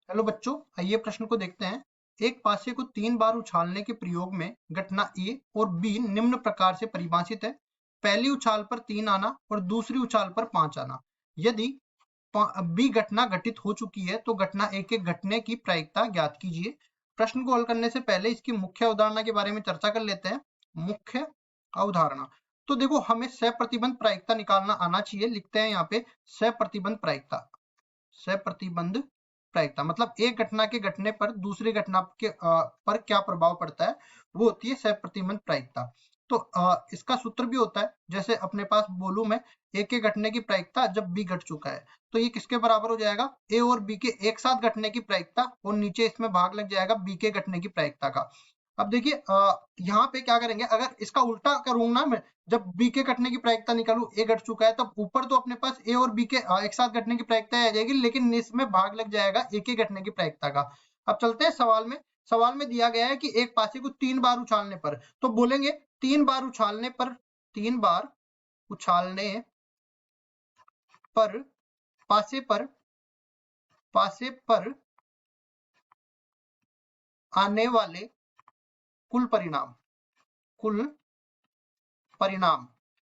Hello बच्चों, आइए प्रश्न को देखते हैं। एक पासे को 3 बार उछालने के प्रयोग में घटना ए और बी निम्न प्रकार से परिभाषित है। पहली उछाल पर 3 आना और दूसरी उछाल पर 5 आना। यदि बी घटना घटित हो चुकी है तो घटना ए के घटने की प्रायिकता ज्ञात कीजिए। प्रश्न को हल करने से पहले इसकी मुख्य अवधारणा के बारे में चर्चा कर लेते हैं। मुख्य अवधारणा, तो देखो हमें सप्रतिबंध प्रायिकता निकालना आना चाहिए। लिखते हैं यहाँ पे सप्रतिबंध प्रायिकता। सप्रतिबंध प्रायिकता मतलब एक घटना के घटने पर दूसरी घटना के पर क्या प्रभाव पड़ता है, वो होती है सप्रतिबंध प्रायिकता। तो इसका सूत्र भी होता है, जैसे अपने पास वॉल्यूम है, ए के घटने की प्रायिकता जब बी घट चुका है तो ये किसके बराबर हो जाएगा, ए और बी के एक साथ घटने की प्रायिकता, और नीचे इसमें भाग लग जाएगा बी के घटने की प्रायिकता का। अब देखिए यहाँ पे क्या करेंगे, अगर इसका उल्टा करूँ ना मैं, जब बी के घटने की प्रायिकता निकालू, ए घट चुका है, तब ऊपर तो अपने पास ए और बी के एक साथ घटने की प्रायिकता आ जाएगी, लेकिन इसमें भाग लग जाएगा ए के घटने की प्रायिकता का। अब चलते हैं सवाल में। सवाल में दिया गया है कि एक पासे को 3 बार उछालने पर, तो बोलेंगे 3 बार उछालने पर, 3 बार उछालने पर पासे पर आने वाले कुल परिणाम, कुल परिणाम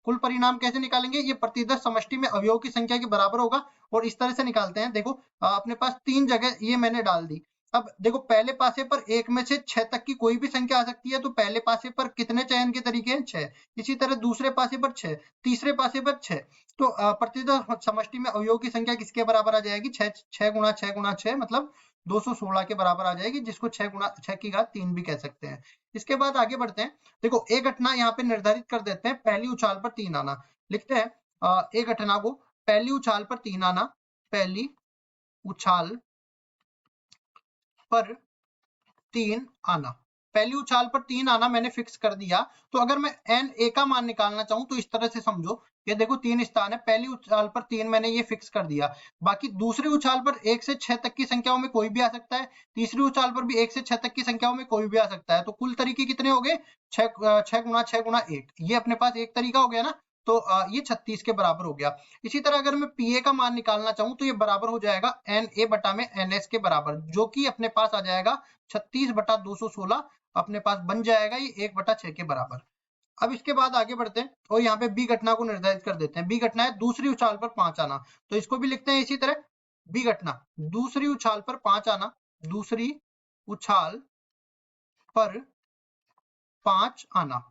कुल परिणाम कैसे निकालेंगे, ये प्रतिदर्श समष्टि में अवयव की संख्या के बराबर होगा, और इस तरह से निकालते हैं। देखो अपने पास 3 जगह ये मैंने डाल दी। अब देखो पहले पासे पर 1 में से 6 तक की कोई भी संख्या आ सकती है, तो पहले पासे पर कितने चयन के तरीके हैं, 6। इसी तरह दूसरे पासे पर 6, तीसरे पासे पर 6। तो प्रतिदर्श समष्टि में अवयव की संख्या किसके बराबर आ जाएगी, 6 गुणा 6 गुणा 6 मतलब 216 के बराबर आ जाएगी, जिसको 6 गुणा 6 की घात 3 भी कह सकते हैं। इसके बाद आगे बढ़ते हैं। देखो एक घटना यहाँ पे निर्धारित कर देते हैं, पहली उछाल पर 3 आना। लिखते हैं एक घटना को पहली उछाल पर 3 आना, पहली उछाल पर 3 आना, पहली उछाल पर 3 आना मैंने फिक्स कर दिया। तो अगर मैं एन ए का मान निकालना चाहूं तो इस तरह से समझो, ये देखो 3 स्थान है, पहली उछाल पर 3 मैंने ये फिक्स कर दिया। बाकी दूसरी उछाल पर 1 से 6 तक की संख्याओं में कोई भी आ सकता है, तीसरी उछाल पर भी 1 से 6 तक की संख्याओं में कोई भी आ सकता है। तो कुल तरीके कितने हो गए, 6 गुणा 6 गुणा 1, ये अपने पास एक तरीका हो गया ना। तो ये 36 के बराबर हो गया। इसी तरह अगर मैं पीए का मान निकालना चाहूं तो ये बराबर हो जाएगा एन ए बटा में एन एस के बराबर, जो कि अपने पास आ जाएगा 36 बटा 216, अपने पास बन जाएगा ये 1 बटा 6 के बराबर। अब इसके बाद आगे बढ़ते हैं और यहाँ पे बी घटना को निर्धारित कर देते हैं। बी घटना है दूसरी उछाल पर 5 आना, तो इसको भी लिखते हैं इसी तरह। बी घटना दूसरी उछाल पर 5 आना, दूसरी उछाल पर 5 आना,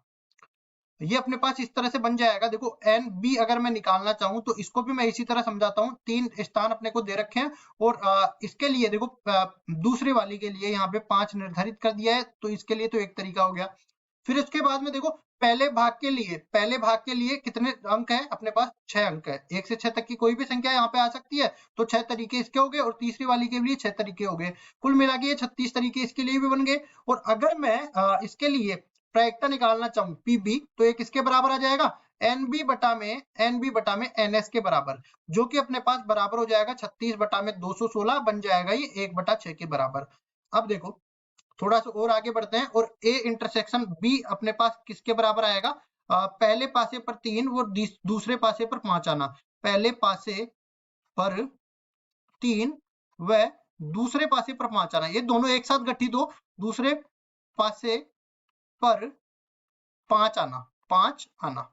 ये अपने पास इस तरह से बन जाएगा। देखो एन बी अगर मैं निकालना चाहूं तो इसको भी मैं इसी तरह समझाता हूं। 3 स्थान अपने को दे रखे हैं, और इसके लिए देखो दूसरी वाली के लिए यहाँ पे 5 निर्धारित कर दिया है, तो इसके लिए तो एक तरीका हो गया। फिर उसके बाद में देखो पहले भाग के लिए कितने अंक है अपने पास, 6 अंक है। 1 से 6 तक की कोई भी संख्या यहाँ पे आ सकती है, तो 6 तरीके इसके हो गए, और तीसरी वाली के लिए 6 तरीके हो गए। कुल मिला के ये 36 तरीके इसके लिए भी बन गए। और अगर मैं इसके लिए प्रायिकता निकालना चाहूं पीबी, तो एक किसके बराबर आ जाएगा, एनबी बटा में एनएस के बराबर, जो कि अपने पास बराबर हो जाएगा 36 बटा में 216, बन जाएगा ये 1 बटा 6 के बराबर। अब देखो थोड़ा सा और आगे बढ़ते हैं, और ए इंटरसेक्शन बी अपने पास किसके बराबर आएगा, पहले पासे पर 3 वो दूसरे पासे पर 5 आना, पहले पासे पर 3 व दूसरे पासे पर 5 आना, ये दोनों एक साथ गठित हो, दूसरे पासे पर 5 आना।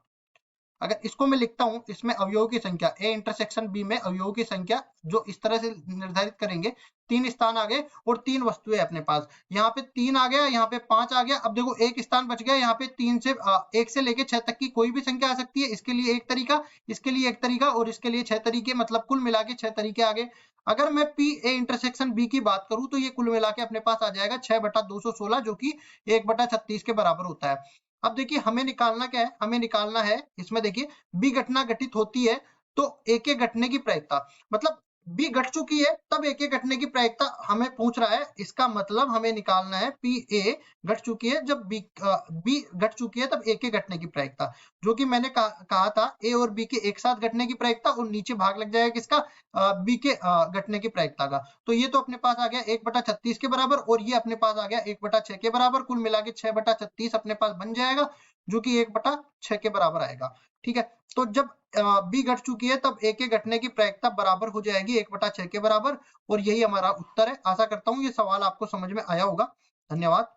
अगर इसको मैं लिखता हूं, इसमें अवयवों की संख्या ए इंटरसेक्शन बी में अवयवों की संख्या जो इस तरह से निर्धारित करेंगे, 3 स्थान आ गए और 3 वस्तुएं अपने पास। यहाँ पे 3 आ गया, यहाँ पे 5 आ गया। अब देखो एक स्थान बच गया, यहाँ पे 3 से 1 से लेके 6 तक की कोई भी संख्या आ सकती है। इसके लिए एक तरीका, इसके लिए एक तरीका, और इसके लिए 6 तरीके, मतलब कुल मिला के 6 तरीके आ गए। अगर मैं पी ए इंटरसेक्शन बी की बात करूं तो ये कुल मिला के अपने पास आ जाएगा 6 बटा 216, जो कि 1 बटा 36 के बराबर होता है। अब देखिए हमें निकालना क्या है, हमें निकालना है इसमें, देखिए बी घटना घटित होती है तो ए के घटने की प्रायिकता, मतलब बी घट चुकी है तब ए के घटने की प्रायिकता हमें पूछ रहा है। इसका मतलब हमें निकालना है पी ए घट चुकी है, जब बी घट चुकी है तब ए के घटने की प्रायिकता, जो कि मैंने कहा था ए और बी के एक साथ घटने की प्रायिकता, और नीचे भाग लग जाएगा किसका, बी के घटने की प्रायिकता का। तो ये तो अपने पास आ गया 1 बटा 36 के बराबर, और ये अपने पास आ गया 1 बटा 6 के बराबर। कुल मिला के 6 बटा 36 अपने पास बन जाएगा, जो कि 1 बटा 6 के बराबर आएगा। ठीक है, तो जब बी घट चुकी है तब ए के घटने की प्रायिकता बराबर हो जाएगी 1/6 के बराबर। और यही हमारा उत्तर है। आशा करता हूँ ये सवाल आपको समझ में आया होगा। धन्यवाद।